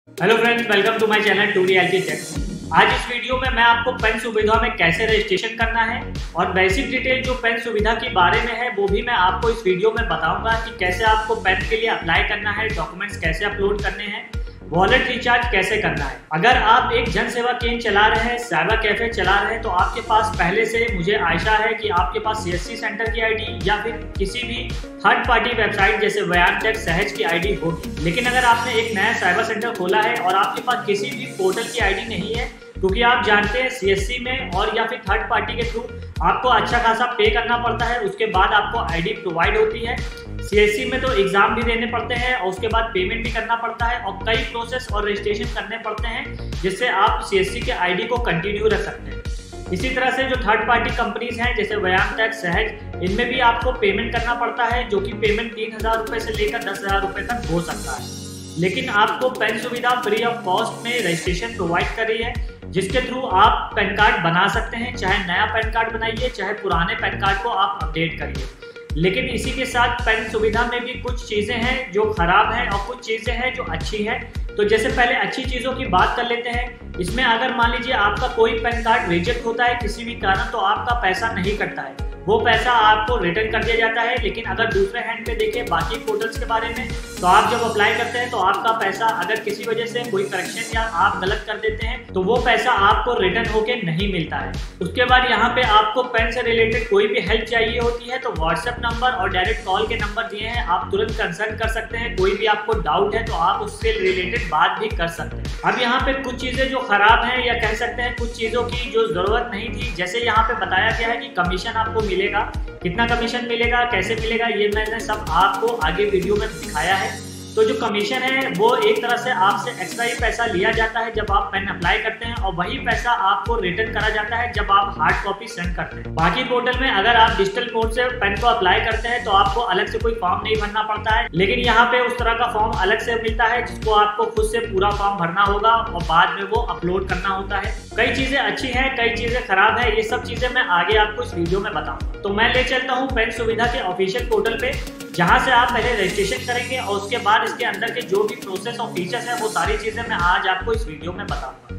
Hello friends, welcome to my channel to reality tech. आज इस video में मैं आपको पेन सुविधा में कैसे रजिस्ट्रेशन करना है और बेसिक डिटेल जो पेन सुविधा के बारे में है वो भी मैं आपको इस वीडियो में बताऊंगा कि कैसे आपको पेन के लिए अप्लाई करना है, डॉक्यूमेंट्स कैसे अपलोड करने हैं, वॉलेट रिचार्ज कैसे करना है। अगर आप एक जन सेवा केंद्र चला रहे हैं, साइबर कैफे चला रहे हैं, तो आपके पास पहले से मुझे आशा है कि आपके पास सीएससी सेंटर की आईडी या फिर किसी भी थर्ड पार्टी वेबसाइट जैसे वयांटेक, सहज की आईडी होगी। लेकिन अगर आपने एक नया साइबर सेंटर खोला है और आपके पास किसी भी पोर्टल की आईडी नहीं है, क्योंकि आप जानते हैं सीएससी में और या फिर थर्ड पार्टी के थ्रू आपको अच्छा खासा पे करना पड़ता है, उसके बाद आपको आईडी प्रोवाइड होती है। सीएससी में तो एग्जाम भी देने पड़ते हैं और उसके बाद पेमेंट भी करना पड़ता है और कई प्रोसेस और रजिस्ट्रेशन करने पड़ते हैं जिससे आप सीएससी के आईडी को कंटिन्यू रख सकते हैं। इसी तरह से जो थर्ड पार्टी कंपनीज हैं जैसे वयांटेक, सहज, इनमें भी आपको पेमेंट करना पड़ता है, जो कि पेमेंट 3000 रुपये से लेकर 10,000 रुपये तक हो सकता है। लेकिन आपको पेन सुविधा फ्री ऑफ कॉस्ट में रजिस्ट्रेशन प्रोवाइड कर रही है, जिसके थ्रू आप पैन कार्ड बना सकते हैं। चाहे नया पैन कार्ड बनाइए, चाहे पुराने पैन कार्ड को आप अपडेट करिए। लेकिन इसी के साथ पेन सुविधा में भी कुछ चीज़ें हैं जो खराब हैं और कुछ चीज़ें हैं जो अच्छी हैं। तो जैसे पहले अच्छी चीज़ों की बात कर लेते हैं। इसमें अगर मान लीजिए आपका कोई पैन कार्ड रिजेक्ट होता है किसी भी कारण, तो आपका पैसा नहीं कटता है, वो पैसा आपको रिटर्न कर दिया जाता है। लेकिन अगर दूसरे हैंड पे देखें बाकी पोर्टल्स के बारे में, तो आप जब अप्लाई करते हैं तो आपका पैसा अगर किसी वजह से कोई करेक्शन या आप गलत कर देते हैं तो वो पैसा आपको रिटर्न होके नहीं मिलता है। उसके बाद यहाँ पे आपको पेन से रिलेटेड कोई भी हेल्प चाहिए होती है तो व्हाट्सएप नंबर और डायरेक्ट कॉल के नंबर दिए हैं, आप तुरंत कंसल्ट कर सकते हैं। कोई भी आपको डाउट है तो आप उससे रिलेटेड बात भी कर सकते हैं। अब यहाँ पे कुछ चीज़ें जो खराब हैं या कह सकते हैं कुछ चीज़ों की जो ज़रूरत नहीं थी, जैसे यहाँ पे बताया गया है कि कमीशन आपको मिलेगा। कितना कमीशन मिलेगा, कैसे मिलेगा, ये मैंने सब आपको आगे वीडियो में दिखाया है। तो जो कमीशन है वो एक तरह से आपसे एक्स्ट्रा ही पैसा लिया जाता है जब आप पेन अप्लाई करते हैं, और वही पैसा आपको रिटर्न करा जाता है जब आप हार्ड कॉपी सेंड करते हैं। बाकी पोर्टल में अगर आप डिजिटल मोड से पेन को अप्लाई करते हैं तो आपको अलग से कोई फॉर्म नहीं भरना पड़ता है, लेकिन यहाँ पे उस तरह का फॉर्म अलग से मिलता है जिसको आपको खुद से पूरा फॉर्म भरना होगा और बाद में वो अपलोड करना होता है। कई चीजें अच्छी हैं, कई चीजें खराब है, ये सब चीजें मैं आगे आपको इस वीडियो में बताऊंगा। तो मैं ले चलता हूँ पेन सुविधा के ऑफिशियल पोर्टल पे, जहां से आप पहले रजिस्ट्रेशन करेंगे और उसके बाद इसके अंदर के जो भी प्रोसेस और फीचर्स हैं वो सारी चीजें मैं आज आपको इस वीडियो में बताऊंगा।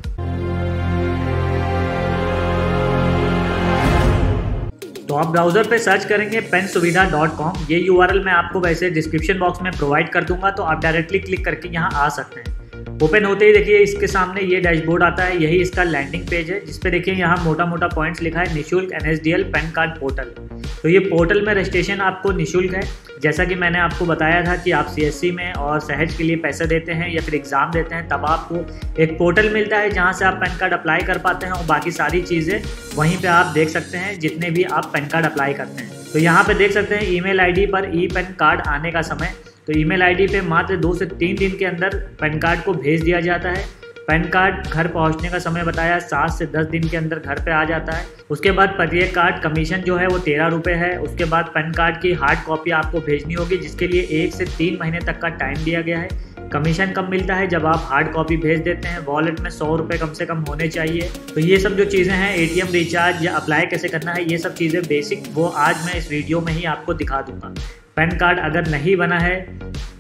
तो आप ब्राउजर पे सर्च करेंगे pensuvidha.com। ये URL मैं आपको वैसे डिस्क्रिप्शन बॉक्स में प्रोवाइड कर दूंगा, तो आप डायरेक्टली क्लिक करके यहाँ आ सकते हैं। ओपन होते ही देखिए इसके सामने ये डैशबोर्ड आता है, यही इसका लैंडिंग पेज है, जिसपे देखिए यहाँ मोटा मोटा पॉइंट्स लिखा है निःशुल्क NSDL पैन कार्ड पोर्टल। तो ये पोर्टल में रजिस्ट्रेशन आपको निःशुल्क है। जैसा कि मैंने आपको बताया था कि आप सीएससी में और सहज के लिए पैसे देते हैं या फिर एग्ज़ाम देते हैं, तब आपको एक पोर्टल मिलता है जहाँ से आप पैन कार्ड अप्लाई कर पाते हैं और बाकी सारी चीज़ें वहीं पे आप देख सकते हैं जितने भी आप पैन कार्ड अप्लाई करते हैं। तो यहाँ पे देख सकते हैं ईमेल आईडी पर ई पैन कार्ड आने का समय। तो ईमेल आईडी पे मात्र 2 से 3 दिन के अंदर पैन कार्ड को भेज दिया जाता है। पैन कार्ड घर पहुंचने का समय बताया 7 से 10 दिन के अंदर घर पे आ जाता है। उसके बाद प्रत्येक कार्ड कमीशन जो है वो 13 रुपये है। उसके बाद पैन कार्ड की हार्ड कॉपी आपको भेजनी होगी, जिसके लिए 1 से 3 महीने तक का टाइम दिया गया है। कमीशन कम मिलता है जब आप हार्ड कॉपी भेज देते हैं। वॉलेट में 100 रुपये कम से कम होने चाहिए। तो ये सब जो चीज़ें हैं, ATM रिचार्ज या अप्लाई कैसे करना है, ये सब चीज़ें बेसिक वो आज मैं इस वीडियो में ही आपको दिखा दूंगा। पैन कार्ड अगर नहीं बना है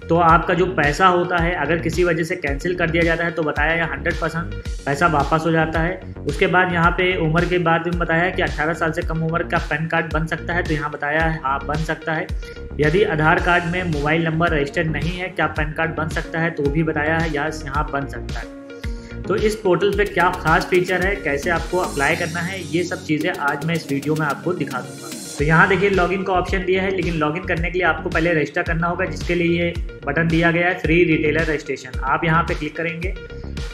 तो आपका जो पैसा होता है, अगर किसी वजह से कैंसिल कर दिया जाता है तो बताया यहाँ 100% पैसा वापस हो जाता है। उसके बाद यहाँ पे उम्र के बाद में बताया है कि 18 साल से कम उम्र का पैन कार्ड बन सकता है, तो यहाँ बताया है हाँ बन सकता है। यदि आधार कार्ड में मोबाइल नंबर रजिस्टर्ड नहीं है, क्या पैन कार्ड बन सकता है, तो भी बताया है यहाँ बन सकता है। तो इस पोर्टल पे क्या खास फीचर है, कैसे आपको अप्लाई करना है, ये सब चीज़ें आज मैं इस वीडियो में आपको दिखा दूँगा। तो यहाँ देखिए लॉगिन का ऑप्शन दिया है, लेकिन लॉगिन करने के लिए आपको पहले रजिस्टर करना होगा, जिसके लिए ये बटन दिया गया है फ्री रिटेलर रजिस्ट्रेशन। आप यहाँ पे क्लिक करेंगे।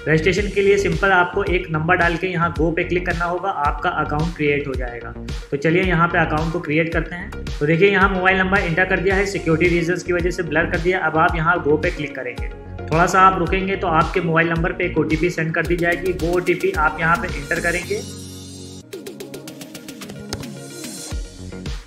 रजिस्ट्रेशन के लिए सिंपल आपको एक नंबर डाल के यहाँ गो पे क्लिक करना होगा, आपका अकाउंट क्रिएट हो जाएगा। तो चलिए यहाँ पे अकाउंट को क्रिएट करते हैं। तो देखिए यहाँ मोबाइल नंबर इंटर कर दिया है, सिक्योरिटी रीजंस की वजह से ब्लर कर दिया। अब आप यहाँ गो पे क्लिक करेंगे। थोड़ा सा आप रुकेंगे तो आपके मोबाइल नंबर पे एक OTP सेंड कर दी जाएगी। वो OTP आप यहाँ पे इंटर करेंगे।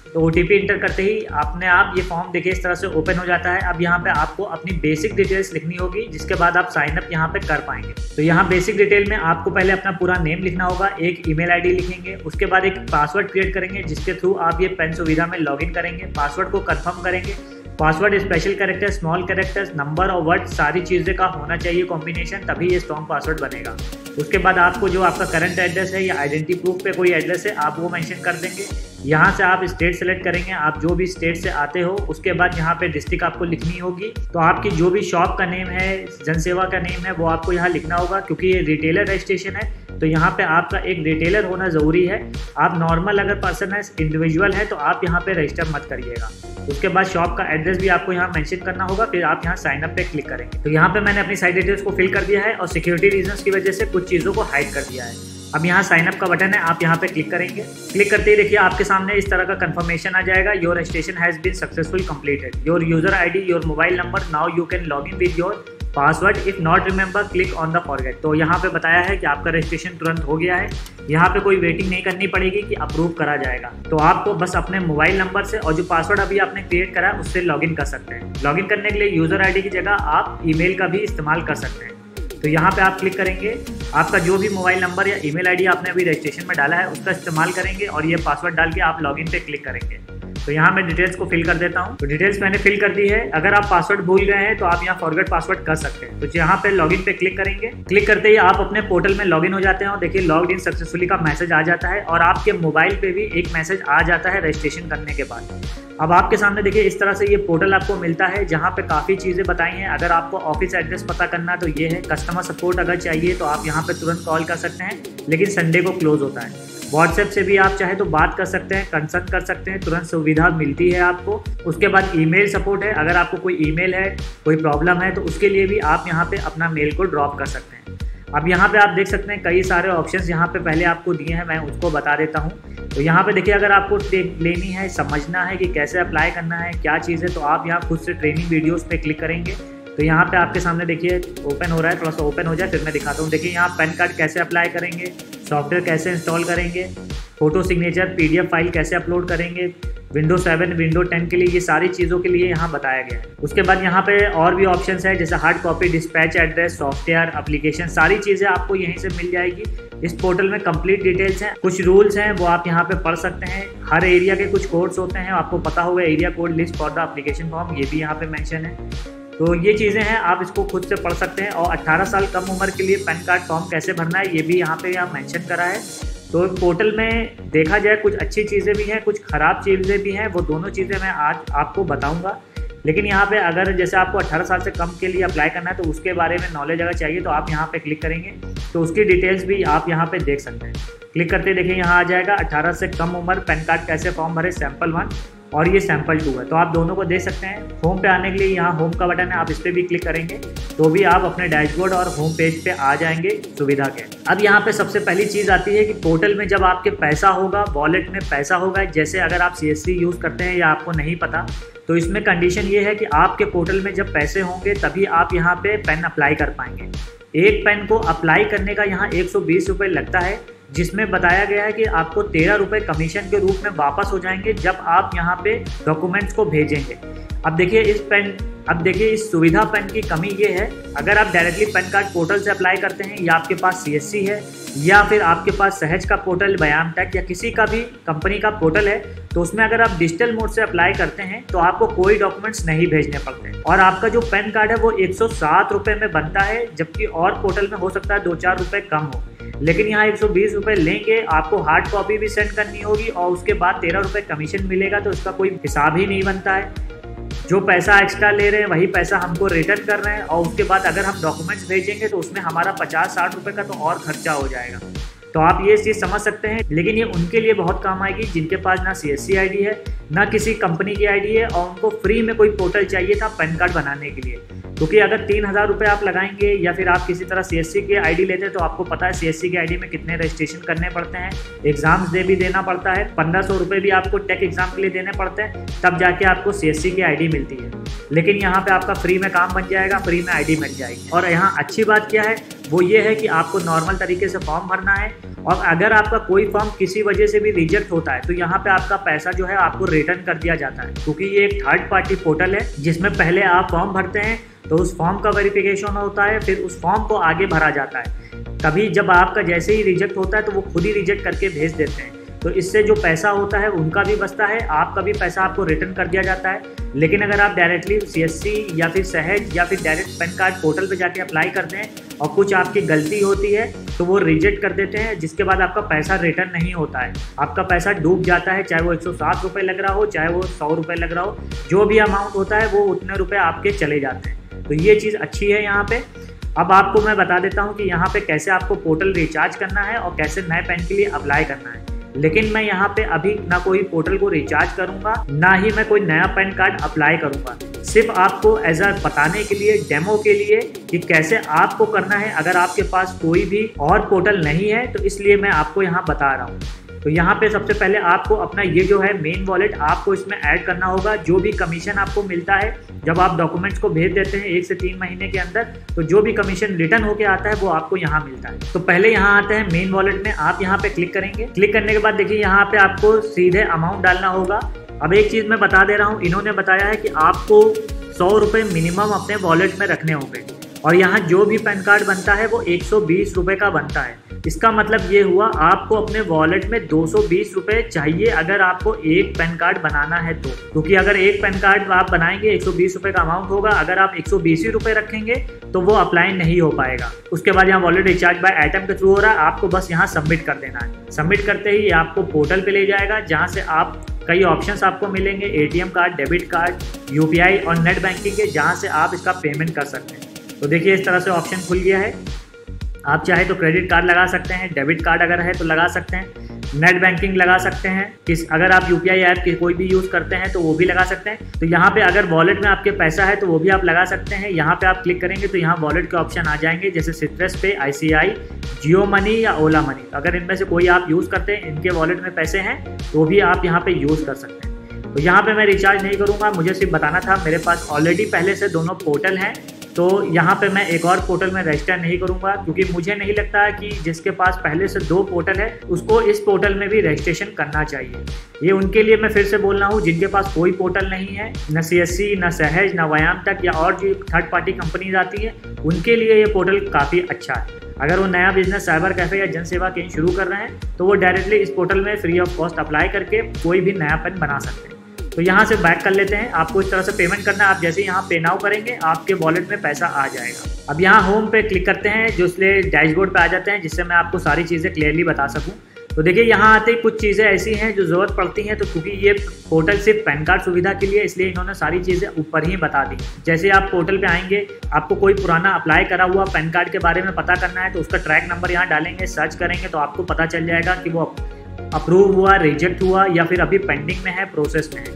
तो OTP इंटर करते ही अपने आप ये फॉर्म देखिए इस तरह से ओपन हो जाता है। अब यहाँ पे आपको अपनी बेसिक डिटेल्स लिखनी होगी, जिसके बाद आप साइन अप यहाँ पे कर पाएंगे। तो यहाँ बेसिक डिटेल में आपको पहले अपना पूरा नेम लिखना होगा, एक ईमेल आईडी लिखेंगे, उसके बाद एक पासवर्ड क्रिएट करेंगे जिसके थ्रू आप ये पेन सुविधा में लॉगिन करेंगे। पासवर्ड को कंफर्म करेंगे। Password special character, small characters, number और वर्ड सारी चीज़ें का होना चाहिए कॉम्बिनेशन, तभी ये स्ट्रॉन्ग पासवर्ड बनेगा। उसके बाद आपको जो आपका करंट एड्रेस है या आइडेंटिटी प्रूफ पे कोई एड्रेस है आप वो मेंशन कर देंगे। यहाँ से आप स्टेट सेलेक्ट करेंगे, आप जो भी स्टेट से आते हो। उसके बाद यहाँ पे डिस्ट्रिक्ट आपको लिखनी होगी। तो आपकी जो भी शॉप का नेम है, जनसेवा का नेम है, वो आपको यहाँ लिखना होगा, क्योंकि ये रिटेलर रजिस्ट्रेशन है तो यहाँ पे आपका एक रिटेलर होना ज़रूरी है। आप नॉर्मल अगर पर्सन है, इंडिविजुअल है, तो आप यहाँ पे रजिस्टर मत करिएगा। उसके बाद शॉप का एड्रेस भी आपको यहाँ मेंशन करना होगा, फिर आप यहाँ साइन अप पे क्लिक करेंगे। तो यहाँ पे मैंने अपनी साइट डिटेल्स को फिल कर दिया है और सिक्योरिटी रीजंस की वजह से कुछ चीज़ों को हाइड कर दिया है। अब यहाँ साइन अप का बटन है, आप यहाँ पे क्लिक करेंगे। क्लिक करते ही देखिए आपके सामने इस तरह का कंफर्मेशन आ जाएगा, your registration has been successful completed, your user ID, your mobile number, now you can log in with your password, if not remember click on the forget. तो यहाँ पे बताया है कि आपका रजिस्ट्रेशन तुरंत हो गया है। यहाँ पे कोई वेटिंग नहीं करनी पड़ेगी कि अप्रूव करा जाएगा। तो आपको बस अपने मोबाइल नंबर से और जो पासवर्ड अभी आपने क्रिएट करा है उससे लॉगिन कर सकते हैं। लॉगिन करने के लिए यूजर आईडी की जगह आप ईमेल का भी इस्तेमाल कर सकते हैं। तो यहाँ पे आप क्लिक करेंगे, आपका जो भी मोबाइल नंबर या ईमेल आईडी आपने अभी रजिस्ट्रेशन में डाला है उसका इस्तेमाल करेंगे और ये पासवर्ड डाल के आप लॉगिन पे क्लिक करेंगे। तो यहाँ मैं डिटेल्स को फिल कर देता हूँ। तो डिटेल्स मैंने फिल कर दी है। अगर आप पासवर्ड भूल गए हैं तो आप यहाँ फॉरगेट पासवर्ड कर सकते हैं। तो यहाँ पे लॉगिन पे क्लिक करेंगे। क्लिक करते ही आप अपने पोर्टल में लॉगिन हो जाते हैं और देखिए लॉग्ड इन सक्सेसफुली का मैसेज आ जाता है और आपके मोबाइल पे भी एक मैसेज आ जाता है रजिस्ट्रेशन करने के बाद। अब आपके सामने देखिए इस तरह से ये पोर्टल आपको मिलता है, जहाँ पे काफ़ी चीज़ें बताई हैं। अगर आपको ऑफिस एड्रेस पता करना तो ये है, कस्टमर सपोर्ट अगर चाहिए तो आप यहाँ पे तुरंत कॉल कर सकते हैं, लेकिन संडे को क्लोज होता है। व्हाट्सएप से भी आप चाहे तो बात कर सकते हैं, कंसल्ट कर सकते हैं, तुरंत सुविधा मिलती है आपको। उसके बाद ईमेल सपोर्ट है, अगर आपको कोई ईमेल है, कोई प्रॉब्लम है तो उसके लिए भी आप यहाँ पे अपना मेल को ड्रॉप कर सकते हैं। अब यहाँ पे आप देख सकते हैं कई सारे ऑप्शंस यहाँ पे पहले आपको दिए हैं, मैं उसको बता देता हूँ। तो यहाँ पे देखिए अगर आपको टेप लेनी है, समझना है कि कैसे अप्लाई करना है, क्या चीज़ है, तो आप यहाँ खुद से ट्रेनिंग वीडियोस पे क्लिक करेंगे। तो यहाँ पे आपके सामने देखिए ओपन हो रहा है, थोड़ा सा ओपन हो जाए फिर मैं दिखाता हूँ। देखिए यहाँ पैन कार्ड कैसे अप्लाई करेंगे, सॉफ्टवेयर कैसे इंस्टॉल करेंगे, फोटो सिग्नेचर PDF फाइल कैसे अपलोड करेंगे, विंडो 7 विंडो 10 के लिए, ये सारी चीज़ों के लिए यहाँ बताया गया है। उसके बाद यहाँ पे और भी ऑप्शंस है जैसे hard copy, dispatch address, software, application, सारी चीज़ें आपको यहीं से मिल जाएगी। इस पोर्टल में कंप्लीट डिटेल्स हैं, कुछ रूल्स हैं वो आप यहाँ पे पढ़ सकते हैं। हर एरिया के कुछ कोड्स होते हैं, आपको पता होगा area code list for the application form, ये भी यहाँ पे मेंशन है। तो ये चीज़ें हैं, आप इसको खुद से पढ़ सकते हैं। और 18 साल कम उम्र के लिए पैन कार्ड फॉर्म कैसे भरना है ये भी यहाँ पे मेंशन करा है। तो पोर्टल में देखा जाए कुछ अच्छी चीज़ें भी हैं, कुछ ख़राब चीज़ें भी हैं, वो दोनों चीज़ें मैं आज आपको बताऊंगा। लेकिन यहाँ पे अगर जैसे आपको 18 साल से कम के लिए अप्लाई करना है तो उसके बारे में नॉलेज अगर चाहिए तो आप यहाँ पे क्लिक करेंगे तो उसकी डिटेल्स भी आप यहाँ पे देख सकते हैं। क्लिक करते देखिए यहाँ आ जाएगा 18 से कम उम्र पैन कार्ड कैसे फॉर्म भरे, सैम्पल 1 और ये सैम्पल 2 है। तो आप दोनों को देख सकते हैं। होम पे आने के लिए यहाँ होम का बटन है, आप इस पर भी क्लिक करेंगे तो भी आप अपने डैशबोर्ड और होम पेज पे आ जाएंगे सुविधा के। अब यहाँ पे सबसे पहली चीज़ आती है कि पोर्टल में जब आपके पैसा होगा, वॉलेट में पैसा होगा, जैसे अगर आप CSC यूज़ करते हैं या आपको नहीं पता, तो इसमें कंडीशन ये है कि आपके पोर्टल में जब पैसे होंगे तभी आप यहाँ पे पेन अप्लाई कर पाएंगे। एक पेन को अप्लाई करने का यहाँ 120 रुपये लगता है, जिसमें बताया गया है कि आपको 13 रुपये कमीशन के रूप में वापस हो जाएंगे जब आप यहाँ पे डॉक्यूमेंट्स को भेजेंगे। अब देखिए इस सुविधा पेन की कमी ये है, अगर आप डायरेक्टली पैन कार्ड पोर्टल से अप्लाई करते हैं या आपके पास CSC है या फिर आपके पास सहज का पोर्टल, बयान टेक या किसी का भी कंपनी का पोर्टल है, तो उसमें अगर आप डिजिटल मोड से अप्लाई करते हैं तो आपको कोई डॉक्यूमेंट्स नहीं भेजने पड़ते और आपका जो पैन कार्ड है वो 107 रुपये में बनता है, जबकि और पोर्टल में हो सकता है 2-4 रुपये कम हो। लेकिन यहाँ 120 रुपये लेंगे, आपको हार्ड कॉपी भी सेंड करनी होगी और उसके बाद 13 रुपये कमीशन मिलेगा, तो इसका कोई हिसाब ही नहीं बनता है। जो पैसा एक्स्ट्रा ले रहे हैं वही पैसा हमको रिटर्न कर रहे हैं और उसके बाद अगर हम डॉक्यूमेंट्स भेजेंगे तो उसमें हमारा 50-60 रुपये का तो और खर्चा हो जाएगा। तो आप ये चीज़ समझ सकते हैं। लेकिन ये उनके लिए बहुत काम आएगी जिनके पास ना CSC ID है, ना किसी कंपनी की ID है और उनको फ्री में कोई पोर्टल चाहिए था पैन कार्ड बनाने के लिए। क्योंकि अगर 3000 रुपये आप लगाएंगे या फिर आप किसी तरह CSC की ID लेते हैं तो आपको पता है CSC की ID में कितने रजिस्ट्रेशन करने पड़ते हैं, एग्जाम्स भी देना पड़ता है, 1500 रुपये भी आपको टेक एग्जाम के लिए देने पड़ते हैं, तब जाके आपको CSC की ID मिलती है। लेकिन यहाँ पे आपका फ्री में काम बन जाएगा, फ्री में ID मिल जाएगी। और यहाँ अच्छी बात क्या है वो ये है कि आपको नॉर्मल तरीके से फॉर्म भरना है और अगर आपका कोई फॉर्म किसी वजह से भी रिजेक्ट होता है तो यहाँ पे आपका पैसा जो है आपको रिटर्न कर दिया जाता है, क्योंकि ये एक थर्ड पार्टी पोर्टल है जिसमें पहले आप फॉर्म भरते हैं तो उस फॉर्म का वेरिफिकेशन होता है, फिर उस फॉर्म को आगे भरा जाता है। तभी जब आपका जैसे ही रिजेक्ट होता है तो वो खुद ही रिजेक्ट करके भेज देते हैं। तो इससे जो पैसा होता है उनका भी बचता है, आपका भी पैसा आपको रिटर्न कर दिया जाता है। लेकिन अगर आप डायरेक्टली CSC या फिर सहज या फिर डायरेक्ट पैन कार्ड पोर्टल पे जाके अप्लाई करते हैं और कुछ आपकी गलती होती है तो वो रिजेक्ट कर देते हैं, जिसके बाद आपका पैसा रिटर्न नहीं होता है, आपका पैसा डूब जाता है। चाहे वो 107 रुपये लग रहा हो, चाहे वो 100 रुपये लग रहा हो, जो भी अमाउंट होता है वो उतने रुपये आपके चले जाते हैं। तो ये चीज़ अच्छी है यहाँ पे। अब आपको मैं बता देता हूँ कि यहाँ पे कैसे आपको पोर्टल रिचार्ज करना है और कैसे नए पैन के लिए अप्लाई करना है। लेकिन मैं यहाँ पे अभी ना कोई पोर्टल को रिचार्ज करूँगा, ना ही मैं कोई नया पैन कार्ड अप्लाई करूँगा। सिर्फ आपको एज अ बताने के लिए, डेमो के लिए कि कैसे आपको करना है। अगर आपके पास कोई भी और पोर्टल नहीं है तो इसलिए मैं आपको यहाँ बता रहा हूँ। तो यहाँ पे सबसे पहले आपको अपना ये जो है मेन वॉलेट आपको इसमें ऐड करना होगा। जो भी कमीशन आपको मिलता है जब आप डॉक्यूमेंट्स को भेज देते हैं 1 से 3 महीने के अंदर, तो जो भी कमीशन रिटर्न होके आता है वो आपको यहाँ मिलता है। तो पहले यहाँ आते हैं मेन वॉलेट में, आप यहाँ पे क्लिक करेंगे। क्लिक करने के बाद देखिए यहाँ पे आपको सीधे अमाउंट डालना होगा। अब एक चीज़ मैं बता दे रहा हूँ, इन्होंने बताया है कि आपको 100 रुपये मिनिमम अपने वॉलेट में रखने होंगे और यहाँ जो भी पैन कार्ड बनता है वो 120 रुपये का बनता है। इसका मतलब ये हुआ आपको अपने वॉलेट में 220 रुपये चाहिए अगर आपको एक पैन कार्ड बनाना है तो, क्योंकि अगर एक पैन कार्ड आप बनाएंगे 120 रुपये का अमाउंट होगा, अगर आप 120 ही रुपये रखेंगे तो वो अप्लाई नहीं हो पाएगा। उसके बाद यहाँ वॉलेट रिचार्ज बाय आइटम के थ्रू हो रहा है, आपको बस यहाँ सबमिट कर देना है। सबमिट करते ही आपको पोर्टल पे ले जाएगा जहाँ से आप कई ऑप्शंस आपको मिलेंगे, ATM card, debit card, UPI और नेट बैंकिंग के, जहाँ से आप इसका पेमेंट कर सकते हैं। तो देखिए इस तरह से ऑप्शन खुल गया है। आप चाहे तो क्रेडिट कार्ड लगा सकते हैं, डेबिट कार्ड अगर है तो लगा सकते हैं, नेट बैंकिंग लगा सकते हैं, अगर आप UPI ऐप की कोई भी यूज़ करते हैं तो वो भी लगा सकते हैं। तो यहाँ पे अगर वॉलेट में आपके पैसा है तो वो भी आप लगा सकते हैं। यहाँ पे आप क्लिक करेंगे तो यहाँ वॉलेट के ऑप्शन आ जाएंगे, जैसे सिट्रस पे, ICI, जियो मनी या ओला मनी। अगर इनमें से कोई आप यूज़ करते हैं, इनके वॉलेट में पैसे हैं तो भी आप यहाँ पे यूज़ कर सकते हैं। तो यहाँ पे मैं रिचार्ज नहीं करूँगा, मुझे सिर्फ बताना था, मेरे पास ऑलरेडी पहले से दोनों पोर्टल हैं, तो यहाँ पे मैं एक और पोर्टल में रजिस्टर नहीं करूँगा, क्योंकि मुझे नहीं लगता कि जिसके पास पहले से 2 पोर्टल है उसको इस पोर्टल में भी रजिस्ट्रेशन करना चाहिए। ये उनके लिए मैं फिर से बोल रहा हूँ जिनके पास कोई पोर्टल नहीं है, न CSC, न सहज, न व्यायाम तक या और जो थर्ड पार्टी कंपनीज आती है, उनके लिए ये पोर्टल काफ़ी अच्छा है। अगर वो नया बिजनेस साइबर कैफे या जनसेवा केंद्र शुरू कर रहे हैं तो वो डायरेक्टली इस पोर्टल में फ्री ऑफ कॉस्ट अप्लाई करके कोई भी नया पेन बना सकते हैं। तो यहाँ से बैक कर लेते हैं। आपको इस तरह से पेमेंट करना है, आप जैसे यहाँ पे नाउ करेंगे आपके वॉलेट में पैसा आ जाएगा। अब यहाँ होम पे क्लिक करते हैं, जो इसलिए डैशबोर्ड पे आ जाते हैं, जिससे मैं आपको सारी चीज़ें क्लियरली बता सकूँ। तो देखिए यहाँ आते ही कुछ चीज़ें ऐसी हैं जो ज़रूरत पड़ती हैं, तो क्योंकि ये पोर्टल सिर्फ पैन कार्ड सुविधा के लिए, इसलिए इन्होंने सारी चीज़ें ऊपर ही बता दी। जैसे आप पोर्टल पे आएंगे, आपको कोई पुराना अप्लाई करा हुआ पैन कार्ड के बारे में पता करना है तो उसका ट्रैक नंबर यहाँ डालेंगे, सर्च करेंगे तो आपको पता चल जाएगा कि वो अप्रूव हुआ, रिजेक्ट हुआ या फिर अभी पेंडिंग में है, प्रोसेस में है।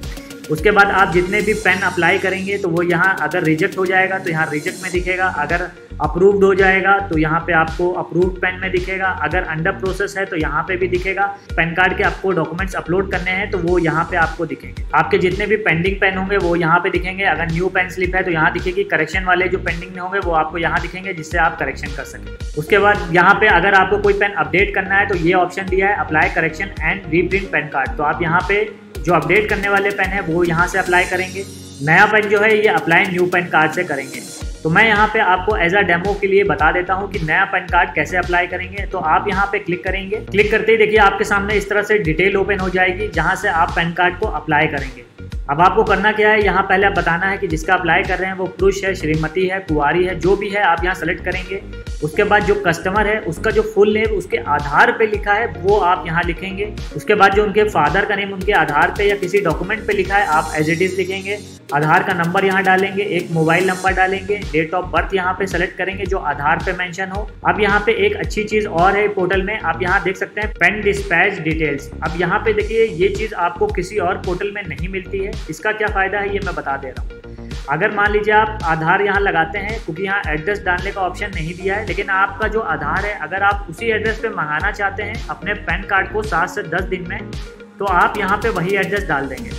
उसके बाद आप जितने भी पेन अप्लाई करेंगे तो वो यहाँ अगर रिजेक्ट हो जाएगा तो यहाँ रिजेक्ट में दिखेगा, अगर अप्रूव्ड हो जाएगा तो यहाँ पे आपको अप्रूव्ड पेन में दिखेगा, अगर अंडर प्रोसेस है तो यहाँ पे भी दिखेगा। पैन कार्ड के आपको डॉक्यूमेंट्स अपलोड करने हैं तो वो यहाँ पे आपको दिखेंगे। आपके जितने भी पेंडिंग पेन होंगे वो यहाँ पे दिखेंगे। अगर न्यू पेन स्लिप है तो यहाँ दिखेगी। करेक्शन वाले जो पेंडिंग में होंगे वो आपको यहाँ दिखेंगे, जिससे आप करेक्शन कर सकें। उसके बाद यहाँ पे अगर आपको कोई पेन अपडेट करना है तो ये ऑप्शन दिया है, apply correction and reprint PAN card. तो आप यहाँ पे जो अपडेट करने वाले पेन है वो यहाँ से अप्लाई करेंगे। नया पेन जो है ये अप्लाई न्यू पेन कार्ड से करेंगे। तो मैं यहाँ पे आपको एज अ डेमो के लिए बता देता हूँ कि नया पैन कार्ड कैसे अप्लाई करेंगे। तो आप यहाँ पे क्लिक करेंगे। क्लिक करते ही देखिए आपके सामने इस तरह से डिटेल ओपन हो जाएगी, जहाँ से आप पैन कार्ड को अप्लाई करेंगे। अब आपको करना क्या है, यहाँ पहले आप बताना है कि जिसका अप्लाई कर रहे हैं वो पुरुष है, श्रीमती है, कुंवारी है, जो भी है आप यहाँ सेलेक्ट करेंगे। उसके बाद जो कस्टमर है उसका जो फुल नेम उसके आधार पे लिखा है वो आप यहाँ लिखेंगे। उसके बाद जो उनके फादर का नेम उनके आधार पे या किसी डॉक्यूमेंट पे लिखा है आप एज इट इज लिखेंगे। आधार का नंबर यहाँ डालेंगे, एक मोबाइल नंबर डालेंगे, डेट ऑफ बर्थ यहाँ पे सेलेक्ट करेंगे जो आधार पे मेंशन हो। अब यहाँ पे एक अच्छी चीज और है पोर्टल में, आप यहाँ देख सकते हैं पेन डिस्पैच डिटेल्स। अब यहाँ पे देखिए ये चीज आपको किसी और पोर्टल में नहीं मिलती है। इसका क्या फायदा है ये मैं बता दे रहा हूँ। अगर मान लीजिए आप आधार यहाँ लगाते हैं, क्योंकि यहाँ एड्रेस डालने का ऑप्शन नहीं दिया है, लेकिन आपका जो आधार है अगर आप उसी एड्रेस पे मंगाना चाहते हैं अपने पैन कार्ड को 7 से 10 दिन में, तो आप यहाँ पे वही एड्रेस डाल देंगे।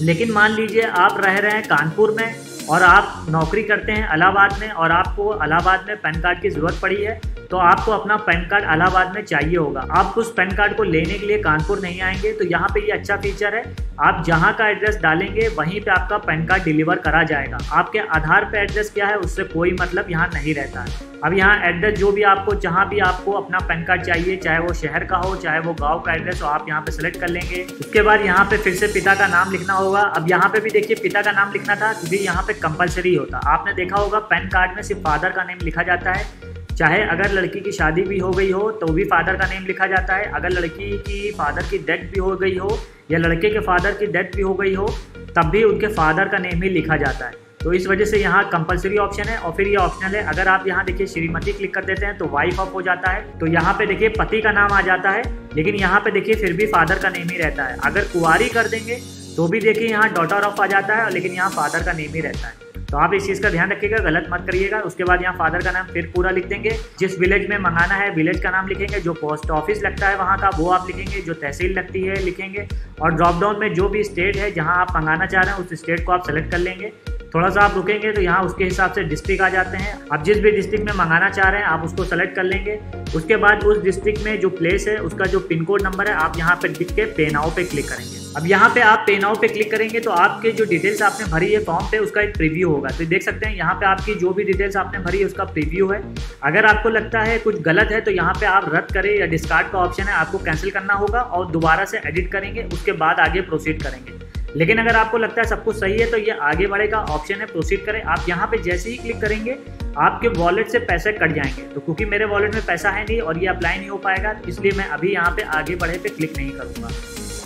लेकिन मान लीजिए आप रह रहे हैं कानपुर में और आप नौकरी करते हैं इलाहाबाद में और आपको इलाहाबाद में पैन कार्ड की ज़रूरत पड़ी है, तो आपको अपना पैन कार्ड इलाहाबाद में चाहिए होगा। आप उस पैन कार्ड को लेने के लिए कानपुर नहीं आएंगे, तो यहाँ पे ये अच्छा फीचर है, आप जहाँ का एड्रेस डालेंगे वहीं पे आपका पैन कार्ड डिलीवर करा जाएगा। आपके आधार पे एड्रेस क्या है उससे कोई मतलब यहाँ नहीं रहता है। अब यहाँ एड्रेस जो भी आपको जहाँ भी आपको अपना पैन कार्ड चाहिए, चाहे वो शहर का हो चाहे वो गांव का एड्रेस हो, आप यहाँ पे सेलेक्ट कर लेंगे। उसके बाद यहाँ पे फिर से पिता का नाम लिखना होगा। अब यहाँ पे भी देखिए पिता का नाम लिखना था क्योंकि यहाँ पे कंपलसरी होता। आपने देखा होगा पैन कार्ड में सिर्फ फादर का नेम लिखा जाता है, चाहे अगर लड़की की शादी भी हो गई हो तो भी फादर का नेम लिखा जाता है, अगर लड़की की फादर की डेथ भी हो गई हो या लड़के के फादर की डेथ भी हो गई हो तब भी उनके फादर का नेम ही लिखा जाता है। तो इस वजह से यहाँ कंपलसरी ऑप्शन है। और फिर ये ऑप्शनल है। अगर आप यहाँ देखिए श्रीमती क्लिक कर देते हैं तो वाइफ ऑफ हो जाता है, तो यहाँ पे देखिए पति का नाम आ जाता है, लेकिन यहाँ पे देखिए फिर भी फादर का नेम ही रहता है। अगर कुंवारी कर देंगे तो भी देखिए यहाँ डॉटर ऑफ आ जाता है, लेकिन यहाँ फादर का नेम ही रहता है। तो आप इस चीज़ का ध्यान रखिएगा, गलत मत करिएगा। उसके बाद यहाँ फादर का नाम फिर पूरा लिख देंगे, जिस विलेज में मंगाना है विलेज का नाम लिखेंगे, जो पोस्ट ऑफिस लगता है वहाँ का वो आप लिखेंगे, जो तहसील लगती है लिखेंगे, और ड्रॉप डाउन में जो भी स्टेट है जहाँ आप मंगाना चाह रहे हैं उस स्टेट को आप सेलेक्ट कर लेंगे। थोड़ा सा आप रुकेंगे तो यहाँ उसके हिसाब से डिस्ट्रिक्ट आ जाते हैं। आप जिस भी डिस्ट्रिक्ट में मंगाना चाह रहे हैं आप उसको सेलेक्ट कर लेंगे। उसके बाद उस डिस्ट्रिक्ट में जो प्लेस है उसका जो पिन कोड नंबर है आप यहाँ पे लिख के पे नाउ पे क्लिक करेंगे। अब यहाँ पे आप पे नाउ पे क्लिक करेंगे तो आपके जो डिटेल्स आपने भरी है फॉर्म पे उसका एक प्रीव्यू होगा। तो देख सकते हैं यहाँ पे आपकी जो भी डिटेल्स आपने भरी है उसका प्रीव्यू है। अगर आपको लगता है कुछ गलत है तो यहाँ पे आप रद्द करें या डिस्कार्ड का ऑप्शन है, आपको कैंसिल करना होगा और दोबारा से एडिट करेंगे, उसके बाद आगे प्रोसीड करेंगे। लेकिन अगर आपको लगता है सब कुछ सही है तो ये आगे बढ़ेगा ऑप्शन है, प्रोसीड करें। आप यहाँ पे जैसे ही क्लिक करेंगे आपके वॉलेट से पैसे कट जाएंगे। तो क्योंकि मेरे वॉलेट में पैसा है नहीं और ये अप्लाई नहीं हो पाएगा, तो इसलिए मैं अभी यहाँ पे आगे बढ़े पे क्लिक नहीं करूँगा।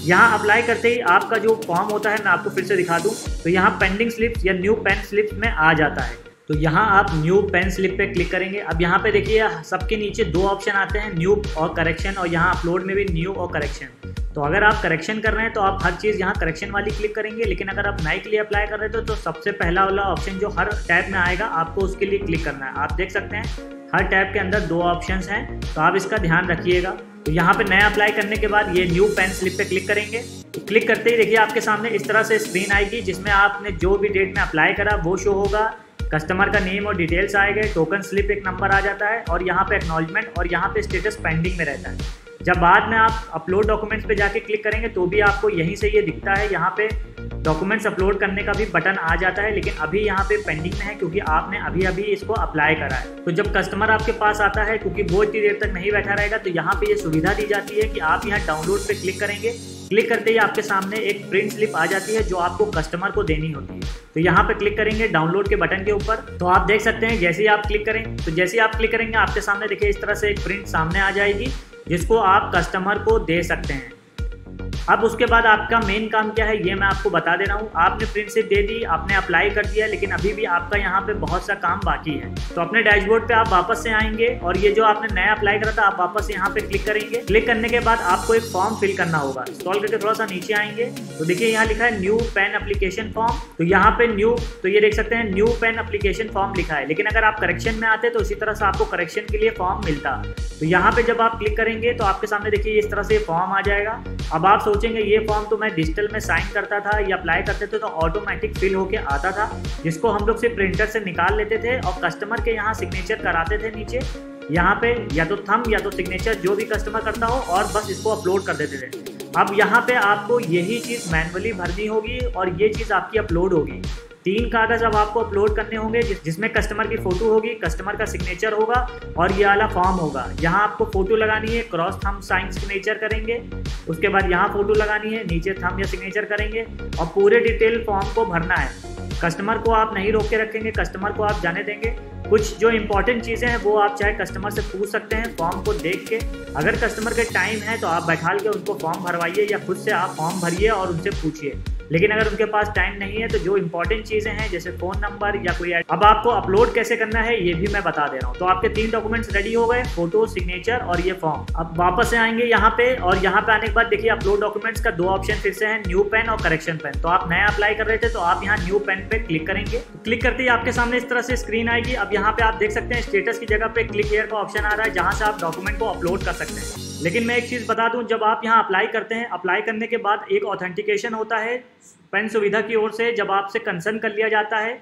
यहाँ अप्लाई करते ही आपका जो फॉर्म होता है मैं आपको फिर से दिखा दूँ, तो यहाँ पेंडिंग स्लिप्स या न्यू पेन स्लिप्स में आ जाता है। तो यहाँ आप न्यू पेन स्लिप पे क्लिक करेंगे। अब यहाँ पे देखिए सबके नीचे दो ऑप्शन आते हैं, न्यू और करेक्शन, और यहाँ अपलोड में भी न्यू और करेक्शन। तो अगर आप करेक्शन कर रहे हैं तो आप हर चीज़ यहाँ करेक्शन वाली क्लिक करेंगे, लेकिन अगर आप नए के लिए अप्लाई कर रहे हो तो सबसे पहला वाला ऑप्शन जो हर टैब में आएगा आपको उसके लिए क्लिक करना है। आप देख सकते हैं हर टैब के अंदर दो ऑप्शंस हैं, तो आप इसका ध्यान रखिएगा। तो यहाँ पे नया अप्लाई करने के बाद ये न्यू पेन स्लिप पे क्लिक करेंगे। तो क्लिक करते ही देखिए आपके सामने इस तरह से स्क्रीन आएगी जिसमें आपने जो भी डेट में अप्लाई करा वो शो होगा, कस्टमर का नेम और डिटेल्स आएंगे, टोकन स्लिप एक नंबर आ जाता है और यहाँ पे एक्नॉलेजमेंट और यहाँ पे स्टेटस पेंडिंग में रहता है। जब बाद में आप अपलोड डॉक्यूमेंट्स पे जाके क्लिक करेंगे तो भी आपको यहीं से ये दिखता है, यहाँ पे डॉक्यूमेंट्स अपलोड करने का भी बटन आ जाता है, लेकिन अभी यहाँ पे पेंडिंग में है क्योंकि आपने अभी अभी इसको अप्लाई करा है। तो जब कस्टमर आपके पास आता है, क्योंकि वो इतनी देर तक नहीं बैठा रहेगा, तो यहाँ पे ये सुविधा दी जाती है कि आप यहाँ डाउनलोड पे क्लिक करेंगे। क्लिक करते ही आपके सामने एक प्रिंट स्लिप आ जाती है जो आपको कस्टमर को देनी होती है। तो यहाँ पे क्लिक करेंगे डाउनलोड के बटन के ऊपर। तो आप देख सकते हैं जैसे ही आप क्लिक करें, तो जैसे ही आप क्लिक करेंगे आपके सामने देखिए इस तरह से एक प्रिंट सामने आ जाएगी जिसको आप कस्टमर को दे सकते हैं। अब उसके बाद आपका मेन काम क्या है ये मैं आपको बता दे रहा हूँ। आपने प्रिंट स्लिप दे दी, आपने अप्लाई कर दिया, लेकिन अभी भी आपका यहाँ पे बहुत सा काम बाकी है। तो अपने डैशबोर्ड पे आप वापस से आएंगे और ये जो आपने नया अप्लाई करा था आप वापस यहाँ पे क्लिक करेंगे। क्लिक करने के बाद आपको एक फॉर्म फिल करना होगा। स्क्रॉल करके थोड़ा सा नीचे आएंगे तो देखिए यहाँ लिखा है न्यू पेन एप्लीकेशन फॉर्म। तो यहाँ पे न्यू, तो ये देख सकते हैं न्यू पेन एप्लीकेशन फॉर्म लिखा है, लेकिन अगर आप करेक्शन में आते तो इसी तरह से आपको करेक्शन के लिए फॉर्म मिलता। तो यहाँ पे जब आप क्लिक करेंगे तो आपके सामने देखिए इस तरह से फॉर्म आ जाएगा। अब आप सोचेंगे ये फॉर्म तो मैं डिजिटल में साइन करता था या अप्लाई करते थे तो ऑटोमेटिक फिल होके आता था, जिसको हम लोग से प्रिंटर से निकाल लेते थे और कस्टमर के यहाँ सिग्नेचर कराते थे नीचे यहाँ पे, या तो थंब या तो सिग्नेचर जो भी कस्टमर करता हो, और बस इसको अपलोड कर देते थे। अब यहाँ पे आपको यही चीज़ मैनुअली भरनी होगी और ये चीज़ आपकी अपलोड होगी। 3 कागज अब आपको अपलोड करने होंगे जिसमें कस्टमर की फोटो होगी, कस्टमर का सिग्नेचर होगा और ये वाला फॉर्म होगा। यहाँ आपको फोटो लगानी है, क्रॉस थंब साइन सिग्नेचर करेंगे, उसके बाद यहाँ फोटो लगानी है, नीचे थंब या सिग्नेचर करेंगे और पूरे डिटेल फॉर्म को भरना है। कस्टमर को आप नहीं रोक के रखेंगे, कस्टमर को आप जाने देंगे। कुछ जो इंपॉर्टेंट चीज़ें हैं वो आप चाहे कस्टमर से पूछ सकते हैं फॉर्म को देख के। अगर कस्टमर के टाइम है तो आप बैठाल के उनको फॉर्म भरवाइए या खुद से आप फॉर्म भरिए और उनसे पूछिए। लेकिन अगर उनके पास टाइम नहीं है तो जो इंपॉर्टेंट चीज़ें हैं जैसे फ़ोन नंबर या कोई अब आपको अपलोड कैसे करना है ये भी मैं बता दे रहा हूँ। तो आपके 3 डॉक्यूमेंट्स रेडी हो गए, फोटो, सिग्नेचर और ये फॉर्म। अब वापस से आएंगे यहाँ पे और यहाँ पे आने के बाद देखिए अपलोड डॉक्यूमेंट्स का 2 ऑप्शन फिर से हैं, न्यू पेन और करेक्शन पेन। तो आप नया अप्लाई कर रहे थे तो आप यहाँ न्यू पेन पे क्लिक करेंगे। क्लिक करते ही आपके सामने इस तरह से स्क्रीन आएगी। अब यहाँ पे आप देख सकते हैं स्टेटस की जगह पे क्लिक हियर का ऑप्शन आ रहा है जहाँ से आप डॉक्यूमेंट को अपलोड कर सकते हैं। लेकिन मैं एक चीज़ बता दूं, जब आप यहाँ अप्लाई करते हैं, अप्लाई करने के बाद एक ऑथेंटिकेशन होता है पेन सुविधा की ओर से। जब आपसे कंसर्न कर लिया जाता है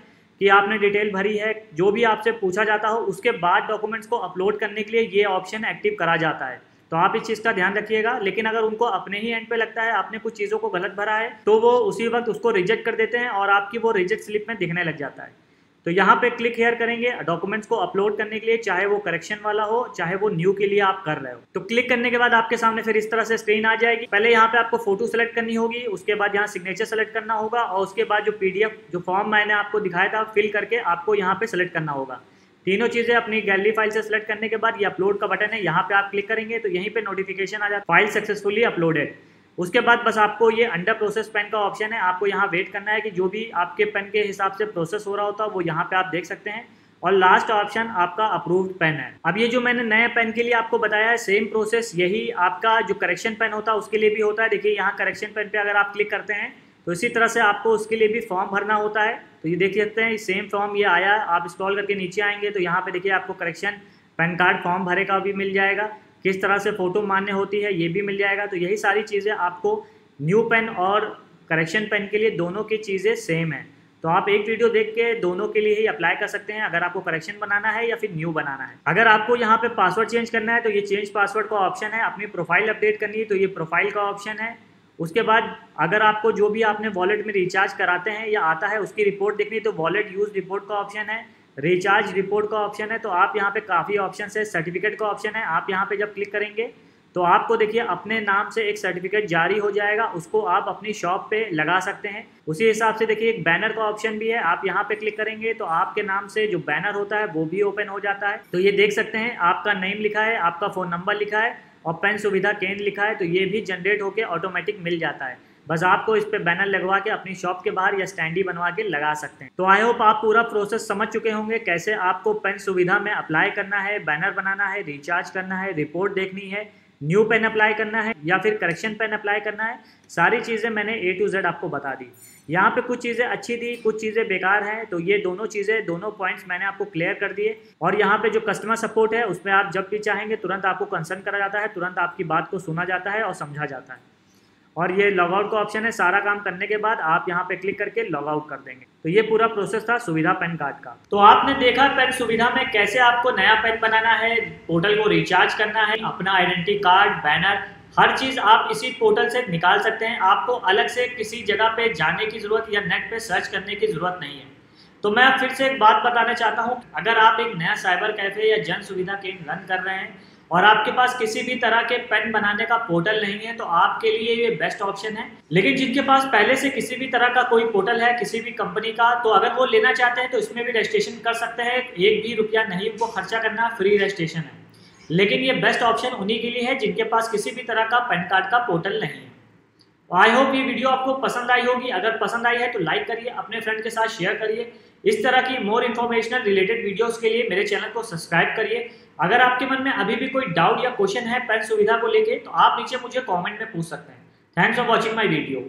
कि आपने डिटेल भरी है, जो भी आपसे पूछा जाता हो, उसके बाद डॉक्यूमेंट्स को अपलोड करने के लिए ये ऑप्शन एक्टिव करा जाता है। तो आप इस चीज़ का ध्यान रखिएगा। लेकिन अगर उनको अपने ही एंड पे लगता है आपने कुछ चीज़ों को गलत भरा है, तो वो उसी वक्त उसको रिजेक्ट कर देते हैं और आपकी वो रिजेक्ट स्लिप में दिखने लग जाता है। तो यहाँ पे क्लिक हेयर करेंगे डॉक्यूमेंट्स को अपलोड करने के लिए, चाहे वो करेक्शन वाला हो चाहे वो न्यू के लिए आप कर रहे हो। तो क्लिक करने के बाद आपके सामने फिर इस तरह से स्क्रीन आ जाएगी। पहले यहाँ पे आपको फोटो सेलेक्ट करनी होगी, उसके बाद यहाँ सिग्नेचर सेलेक्ट करना होगा और उसके बाद जो PDF जो फॉर्म मैंने आपको दिखाया था फिल करके आपको यहाँ पे सेलेक्ट करना होगा। तीनों चीज़ें अपनी गैलरी फाइल से सेलेक्ट करने के बाद ये अपलोड का बटन है, यहाँ पे आप क्लिक करेंगे तो यहीं पे नोटिफिकेशन आ जाता है, फाइल सक्सेसफुली अपलोडेड। उसके बाद बस आपको ये अंडर प्रोसेस पेन का ऑप्शन है, आपको यहाँ वेट करना है कि जो भी आपके पेन के हिसाब से प्रोसेस हो रहा होता है वो यहाँ पे आप देख सकते हैं। और लास्ट ऑप्शन आपका अप्रूव्ड पेन है। अब ये जो मैंने नए पेन के लिए आपको बताया है, सेम प्रोसेस यही आपका जो करेक्शन पेन होता है उसके लिए भी होता है। देखिए यहाँ करेक्शन पेन पे अगर आप क्लिक करते हैं तो इसी तरह से आपको उसके लिए भी फॉर्म भरना होता है। तो ये देख सकते हैं सेम फॉर्म ये आया, आप स्क्रॉल करके नीचे आएंगे तो यहाँ पे देखिए आपको करेक्शन पैन कार्ड फॉर्म भरे का भी मिल जाएगा, किस तरह से फ़ोटो मान्य होती है ये भी मिल जाएगा। तो यही सारी चीज़ें आपको न्यू पेन और करेक्शन पेन के लिए दोनों की चीज़ें सेम है। तो आप एक वीडियो देख के दोनों के लिए ही अप्लाई कर सकते हैं, अगर आपको करेक्शन बनाना है या फिर न्यू बनाना है। अगर आपको यहाँ पे पासवर्ड चेंज करना है तो ये चेंज पासवर्ड का ऑप्शन है, अपनी प्रोफाइल अपडेट करनी है तो ये प्रोफाइल का ऑप्शन है। उसके बाद अगर आपको जो भी आपने वॉलेट में रिचार्ज कराते हैं या आता है उसकी रिपोर्ट देखनी है तो वॉलेट यूज रिपोर्ट का ऑप्शन है, रिचार्ज रिपोर्ट का ऑप्शन है। तो आप यहाँ पे काफ़ी ऑप्शन है, सर्टिफिकेट का ऑप्शन है। आप यहाँ पे जब क्लिक करेंगे तो आपको देखिए अपने नाम से एक सर्टिफिकेट जारी हो जाएगा, उसको आप अपनी शॉप पे लगा सकते हैं। उसी हिसाब से देखिए एक बैनर का ऑप्शन भी है, आप यहाँ पे क्लिक करेंगे तो आपके नाम से जो बैनर होता है वो भी ओपन हो जाता है। तो ये देख सकते हैं आपका नेम लिखा है, आपका फ़ोन नंबर लिखा है और पेन सुविधा केंद्र लिखा है। तो ये भी जनरेट होकर ऑटोमेटिक मिल जाता है, बस आपको इस पे बैनर लगवा के अपनी शॉप के बाहर या स्टैंडी बनवा के लगा सकते हैं। तो आई होप आप पूरा प्रोसेस समझ चुके होंगे, कैसे आपको पेन सुविधा में अप्लाई करना है, बैनर बनाना है, रिचार्ज करना है, रिपोर्ट देखनी है, न्यू पेन अप्लाई करना है या फिर करेक्शन पेन अप्लाई करना है। सारी चीज़ें मैंने A to Z आपको बता दी। यहाँ पे कुछ चीज़ें अच्छी थी, कुछ चीज़ें बेकार हैं, तो ये दोनों चीज़ें, दोनों पॉइंट्स मैंने आपको क्लियर कर दिए। और यहाँ पे जो कस्टमर सपोर्ट है उसमें आप जब भी चाहेंगे तुरंत आपको कंसर्न करा जाता है, तुरंत आपकी बात को सुना जाता है और समझा जाता है। और ये लॉग आउट का ऑप्शन है, सारा काम करने के बाद आप यहाँ पे क्लिक करके लॉग आउट कर देंगे। तो ये पूरा प्रोसेस था सुविधा पेन कार्ड का। तो आपने देखा पेन सुविधा में कैसे आपको नया पेन बनाना है, पोर्टल को रिचार्ज करना है, अपना आइडेंटिटी कार्ड, बैनर, हर चीज़ आप इसी पोर्टल से निकाल सकते हैं। आपको अलग से किसी जगह पे जाने की ज़रूरत या नेट पे सर्च करने की ज़रूरत नहीं है। तो मैं फिर से एक बात बताना चाहता हूँ, अगर आप एक नया साइबर कैफ़े या जन सुविधा केंद्र रन कर रहे हैं और आपके पास किसी भी तरह के पेन बनाने का पोर्टल नहीं है तो आपके लिए ये बेस्ट ऑप्शन है। लेकिन जिनके पास पहले से किसी भी तरह का कोई पोर्टल है किसी भी कंपनी का, तो अगर वो लेना चाहते हैं तो इसमें भी रजिस्ट्रेशन कर सकते हैं, एक भी रुपया नहीं उनको खर्चा करना, फ्री रजिस्ट्रेशन है। लेकिन ये बेस्ट ऑप्शन उन्हीं के लिए है जिनके पास किसी भी तरह का पैन कार्ड का पोर्टल नहीं है। तो आई होप ये वीडियो आपको पसंद आई होगी। अगर पसंद आई है तो लाइक करिए, अपने फ्रेंड के साथ शेयर करिए। इस तरह की मोर इन्फॉर्मेशनल रिलेटेड वीडियोस के लिए मेरे चैनल को सब्सक्राइब करिए। अगर आपके मन में अभी भी कोई डाउट या क्वेश्चन है पेन सुविधा को लेके तो आप नीचे मुझे कमेंट में पूछ सकते हैं। Thanks for watching my video.